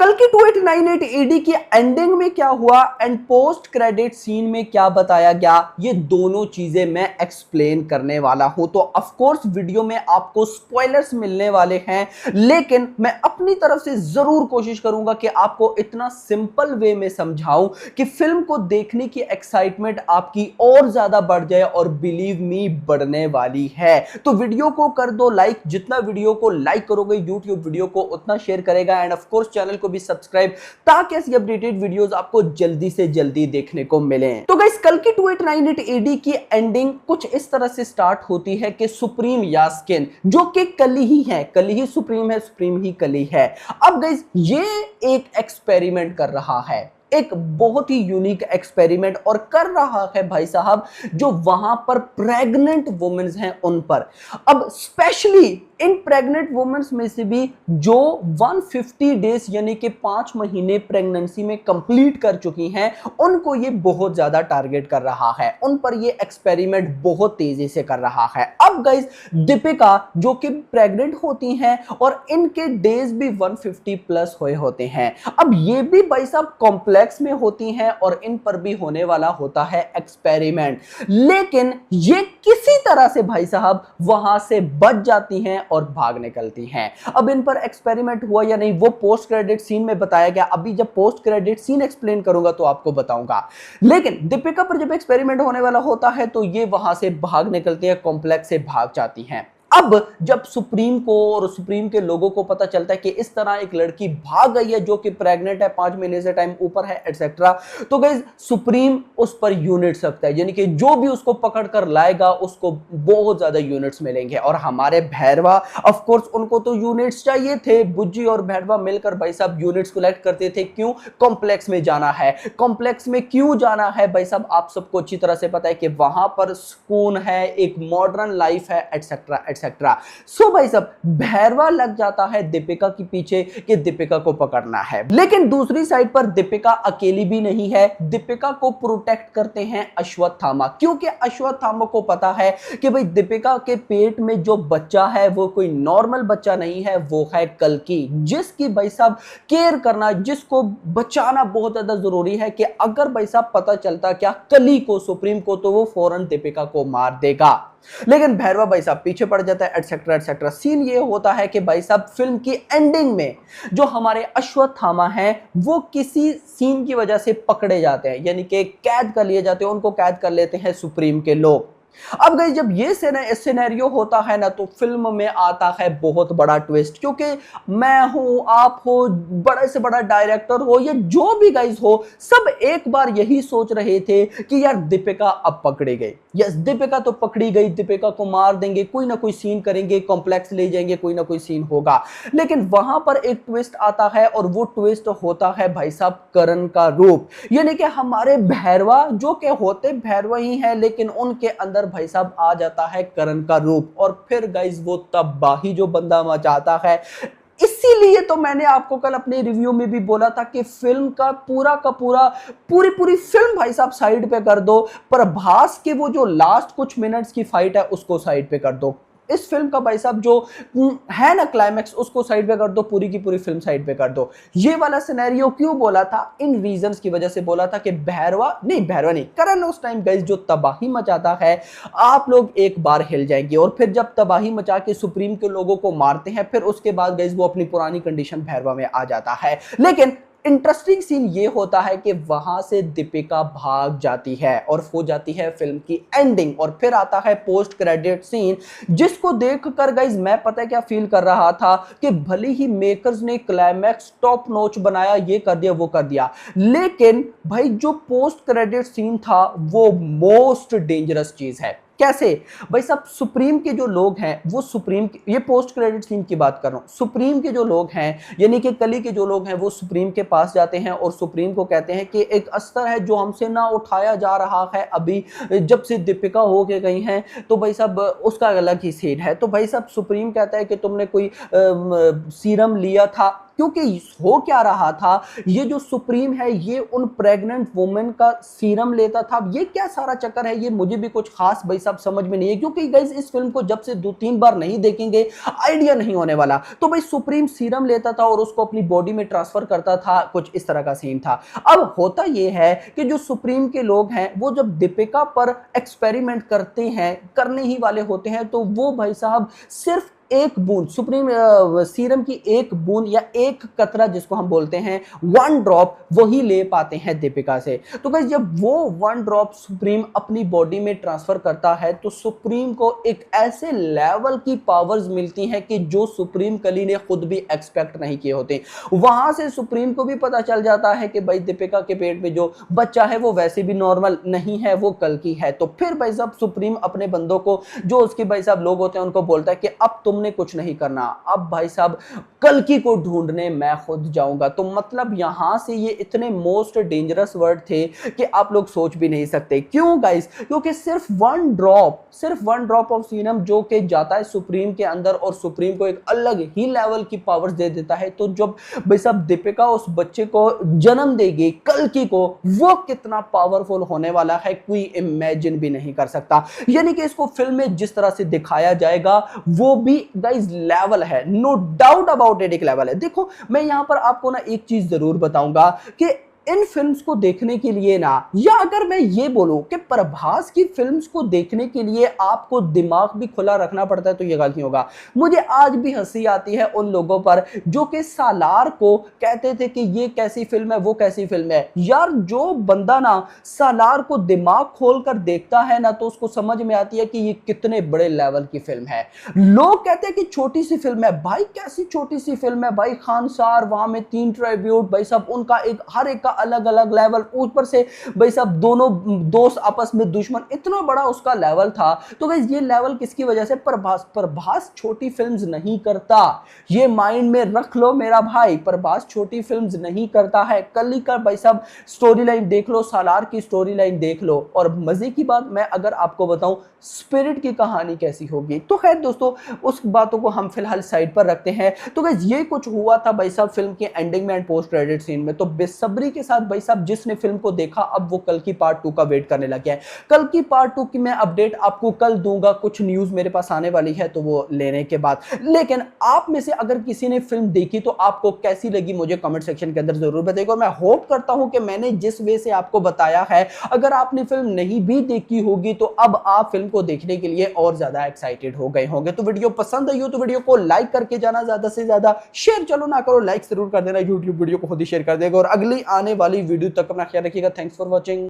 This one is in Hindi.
कल की 2898 एडी की एंडिंग में क्या हुआ एंड पोस्ट क्रेडिट सीन में क्या बताया गया, ये दोनों चीजें मैं एक्सप्लेन करने वाला हूं। तो ऑफ कोर्स वीडियो में आपको स्पॉयलर्स मिलने वाले हैं, लेकिन मैं अपनी तरफ से जरूर कोशिश करूंगा कि आपको इतना सिंपल वे में समझाऊं कि फिल्म को देखने की एक्साइटमेंट आपकी और ज्यादा बढ़ जाए, और बिलीव मी बढ़ने वाली है। तो वीडियो को कर दो लाइक, जितना वीडियो को लाइक करोगे यूट्यूब वीडियो को उतना शेयर करेगा, एंड ऑफ कोर्स चैनल को भी सब्सक्राइब, ताकि ऐसी अपडेटेड वीडियोस आपको जल्दी से जल्दी देखने को मिले। तो गाइस, कल की 2898 एडी की एंडिंग कुछ इस तरह से स्टार्ट होती है कि सुप्रीम यास्किन, जो कि कली ही है, कली ही सुप्रीम है, सुप्रीम ही कली है। अब गाइस, ये एक एक्सपेरिमेंट कर रहा है, एक बहुत ही यूनिक एक्सपेरिमेंट, और कर रहा है भाई साहब जो वहां पर प्रेग्नेंट वुमेन्स हैं उन पर। अब स्पेशली इन प्रेग्नेंट वुमेन्स में से भी जो 150 डेज यानी कि 5 महीने प्रेगनेंसी में कंप्लीट कर चुकी हैं, उनको ये बहुत ज्यादा टारगेट कर रहा है, उन पर ये एक्सपेरिमेंट बहुत तेजी से कर रहा है। अब गाइस, दीपिका जो कि प्रेग्नेंट होती हैं और इनके डेज भी 150 प्लस हुए होते हैं। अब ये भी भाई साहब कॉम्प्लेक्स में होती हैं और इन पर भी होने वाला होता है एक्सपेरिमेंट, लेकिन ये किसी तरह से भाई साहब वहां से बच जाती हैं और भाग निकलती हैं। अब इन पर एक्सपेरिमेंट हुआ या नहीं वो पोस्ट क्रेडिट सीन में बताया गया, अभी जब पोस्ट क्रेडिट सीन एक्सप्लेन करूंगा तो आपको बताऊंगा। लेकिन दीपिका पर जब एक्सपेरिमेंट होने वाला होता है तो ये वहां से भाग निकलती है, कॉम्प्लेक्स से भाग जाती हैं। अब जब सुप्रीम को और सुप्रीम के लोगों को पता चलता है कि इस तरह एक लड़की भाग गई है जो कि प्रेग्नेंट है, 5 महीने से टाइम ऊपर है, एटसेट्रा, तो गाइस सुप्रीम उस पर यूनिट्स रखता है, यानी कि जो भी उसको पकड़ कर लाएगा उसको बहुत ज्यादा यूनिट्स मिलेंगे। और हमारे भैरवा ऑफ कोर्स उनको तो यूनिट्स चाहिए थे, बुज्जी और भैरवा मिलकर भाई साहब यूनिट्स कलेक्ट करते थे। क्यों? कॉम्प्लेक्स में जाना है। कॉम्प्लेक्स में क्यों जाना है भाई साहब? आप सबको अच्छी तरह से पता है कि वहां पर सुकून है, एक मॉडर्न लाइफ है, एटसेट्रा एटसेट्रा। सो भाई साहब भैरवा लग जाता है दीपिका के पीछे कि दीपिका को पकड़ना है। लेकिन दूसरी साइड पर दीपिका अकेली भी नहीं है, दीपिका को प्रोटेक्ट करते हैं अश्वत्थामा, क्योंकि अश्वत्थामा को पता है कि भाई दीपिका के पेट में जो बच्चा है वो कोई नॉर्मल बच्चा नहीं है, वो है कल्कि, जिसकी भाई साहब केयर करना, जिसको बचाना बहुत ज्यादा जरूरी है, कि अगर भाई साहब पता चलता क्या कली को, सुप्रीम को, तो वो फौरन दीपिका को मार देगा। लेकिन भैरवा भाई साहब पीछे पड़ जाता है, एटसेट्रा एटसेट्रा। सीन ये होता है कि भाई साहब फिल्म की एंडिंग में जो हमारे अश्वत्थामा हैं वो किसी सीन की वजह से पकड़े जाते हैं, यानी कि कैद कर लिए जाते हैं, उनको कैद कर लेते हैं सुप्रीम के लोग। अब गाइस, जब ये सिनेरियो होता है ना, तो फिल्म में आता है बहुत बड़ा ट्विस्ट, क्योंकि मैं हूं, आप हो, बड़े से बड़ा डायरेक्टर हो, या जो भी गाइस हो, सब एक बार यही सोच रहे थे कि यार दीपिका अब पकड़ी गई, यस दीपिका तो पकड़ी गई, दीपिका को मार देंगे, कोई ना कोई सीन करेंगे, कॉम्प्लेक्स ले जाएंगे, कोई ना कोई सीन होगा। लेकिन वहां पर एक ट्विस्ट आता है, और वो ट्विस्ट होता है भाई साहब करण का रूप, यानी कि हमारे भैरवा जो के होते भैरवा ही है, लेकिन उनके अंदर भाई साहब आ जाता है करण का रूप। और फिर गाइस वो तबाही जो बंदा मचाता है, इसीलिए तो मैंने आपको कल अपने रिव्यू में भी बोला था कि फिल्म का पूरा पूरी फिल्म भाई साहब साइड पे कर दो, प्रभास के वो जो लास्ट कुछ मिनट्स की फाइट है उसको साइड पे कर दो। इस फिल्म का भाई साहब जो है ना क्लाइमैक्स, उसको साइड पे कर दो, पूरी की पूरी फिल्म साइड पे कर दो। ये वाला सिनेरियो क्यों बोला था? इन रीजंस की वजह से बोला था कि भैरवा नहीं करण उस टाइम गाइस जो तबाही मचाता है, आप लोग एक बार हिल जाएंगे। और फिर जब तबाही मचा के सुप्रीम के लोगों को मारते हैं, फिर उसके बाद गाइस वो अपनी पुरानी कंडीशन भैरवा में आ जाता है। लेकिन इंटरेस्टिंग सीन ये होता है कि वहां से दीपिका भाग जाती है और हो जाती है फिल्म की एंडिंग, और फिर आता है पोस्ट क्रेडिट सीन, जिसको देखकर गाइस मैं पता है क्या फील कर रहा था कि भले ही मेकर्स ने क्लाइमैक्स टॉप नॉच बनाया, ये कर दिया वो कर दिया, लेकिन भाई जो पोस्ट क्रेडिट सीन था वो मोस्ट डेंजरस चीज है। कैसे भाई साहब? सुप्रीम के जो लोग हैं वो सुप्रीम, ये पोस्ट क्रेडिट सीन की बात कर रहा हूं, सुप्रीम के जो लोग हैं यानी कि कली के जो लोग हैं वो सुप्रीम के पास जाते हैं और सुप्रीम को कहते हैं कि एक अस्तर है जो हमसे ना उठाया जा रहा है, अभी जब से दीपिका हो के गई हैं, तो भाई साहब उसका अलग ही सीन है। तो भाई साहब सुप्रीम कहता है कि तुमने कोई सीरम लिया था, क्योंकि हो क्या रहा था, ये जो सुप्रीम है ये उन प्रेग्नेंट वुमेन का सीरम लेता था। अब ये क्या सारा चक्कर है, ये मुझे भी कुछ खास भाई साहब समझ में नहीं है, क्योंकि गाइस इस फिल्म को जब से 2-3 बार नहीं देखेंगे आइडिया नहीं होने वाला। तो भाई सुप्रीम सीरम लेता था और उसको अपनी बॉडी में ट्रांसफर करता था, कुछ इस तरह का सीन था। अब होता यह है कि जो सुप्रीम के लोग हैं वो जब दीपिका पर एक्सपेरिमेंट करते हैं, करने ही वाले होते हैं, तो वो भाई साहब सिर्फ एक बूंद सुप्रीम सीरम की एक बूंद या एक कतरा जिसको हम बोलते हैं 1 ड्रॉप वही ले पाते हैं दीपिका से। तो गाइस जब वो 1 ड्रॉप सुप्रीम अपनी बॉडी में ट्रांसफर करता है तो सुप्रीम को एक ऐसे लेवल की पावर्स मिलती हैं कि जो सुप्रीम कली ने खुद भी एक्सपेक्ट नहीं किए होते। वहां से सुप्रीम को भी पता चल जाता है कि भाई दीपिका के पेट में जो बच्चा है वो वैसे भी नॉर्मल नहीं है, वो कल की है। तो फिर भाई साहब सुप्रीम अपने बंदों को, जो उसके भाई साहब लोग होते हैं, उनको बोलता है कि अब तुमने कुछ नहीं करना, अब भाई साहब कल्कि को ढूंढने मैं खुद जाऊंगा। तो मतलब यहां से ये इतने मोस्ट डेंजरस वर्ड थे कि आप लोग सोच भी नहीं सकते। क्यों गाइस? क्योंकि सिर्फ 1 ड्रॉप ऑफ सीरम जो कि जाता है सुप्रीम के अंदर और सुप्रीम को एक अलग ही लेवल की पावर्स दे देता है। तो जब भाई साहब दीपिका उस बच्चे को जन्म देगी कल्कि को, वो कितना पावरफुल होने वाला है कोई इमेजिन भी नहीं कर सकता। यानी कि इसको फिल्म में जिस तरह से दिखाया जाएगा वो भी गाइस लेवल है, नो डाउट अबाउट इट, एक लेवल है। देखो मैं यहां पर आपको ना एक चीज जरूर बताऊंगा कि इन फिल्म्स को देखने के लिए ना, या अगर मैं ये बोलूं कि प्रभास की फिल्म्स को देखने के लिए आपको दिमाग भी खुला रखना पड़ता है, तो ये गलती होगा। मुझे आज भी हंसी आती है उन लोगों पर जो कि सालार को कहते थे कि ये कैसी फिल्म है, वो कैसी फिल्म है। यार जो बंदा ना सालार को दिमाग खोलकर देखता है ना, तो उसको समझ में आती है कि ये कितने बड़े लेवल की फिल्म है। लोग कहते हैं कि छोटी सी फिल्म है, भाई कैसी छोटी सी फिल्म है भाई, खानसार, वहां में 3 ट्रिब्यूट, भाई साहब उनका एक हर एक का अलग अलग लेवल, ऊपर से भाई साहब दोनों दोस्त आपस में दुश्मन, इतना बड़ा उसका लेवल था। तो गाइस ये लेवल किसकी वजह से? प्रभास छोटी फिल्म्स नहीं करता, ये माइंड में रख लो मेरा भाई, प्रभास छोटी फिल्म्स नहीं करता है। कल का भाई साहब स्टोरी लाइन देख लो, सालार की स्टोरी लाइन देख लो, और मजे की बात मैं अगर आपको बताऊं स्पिरिट की कहानी कैसी होगी। तो खैर दोस्तों उस बातों को हम फिलहाल साइड पर रखते हैं। तो गाइस ये कुछ हुआ था भाई साहब फिल्म के एंडिंग में एंड पोस्ट क्रेडिट सीन में। तो बेसब्री के साथ भाई साहब जिसने फिल्म को देखा अब वो कल की पार्ट 2 का वेट करने लग गया है। कल की पार्ट 2 की मैं अपडेट आपको कल दूंगा, कुछ न्यूज मेरे पास आने वाली है तो वो लेने के बाद। लेकिन आप में से अगर किसी ने फिल्म देखी तो आपको कैसी लगी मुझे कमेंट सेक्शन के अंदर जरूर बताइएगा। मैं होप करता हूं कि मैंने जिस वे से आपको बताया है, अगर आपने फिल्म नहीं भी देखी होगी तो अब आप फिल्म को देखने के लिए और ज्यादा एक्साइटेड हो गए होंगे। तो वीडियो पसंद आई हो तो वीडियो को लाइक करके जाना, ज्यादा से ज्यादा शेयर चलो ना करो, लाइक जरूर कर देना, यूट्यूब वीडियो को खुद ही शेयर कर देगा। और अगली आने वाली वीडियो तक अपना ख्याल रखिएगा। Thanks for watching.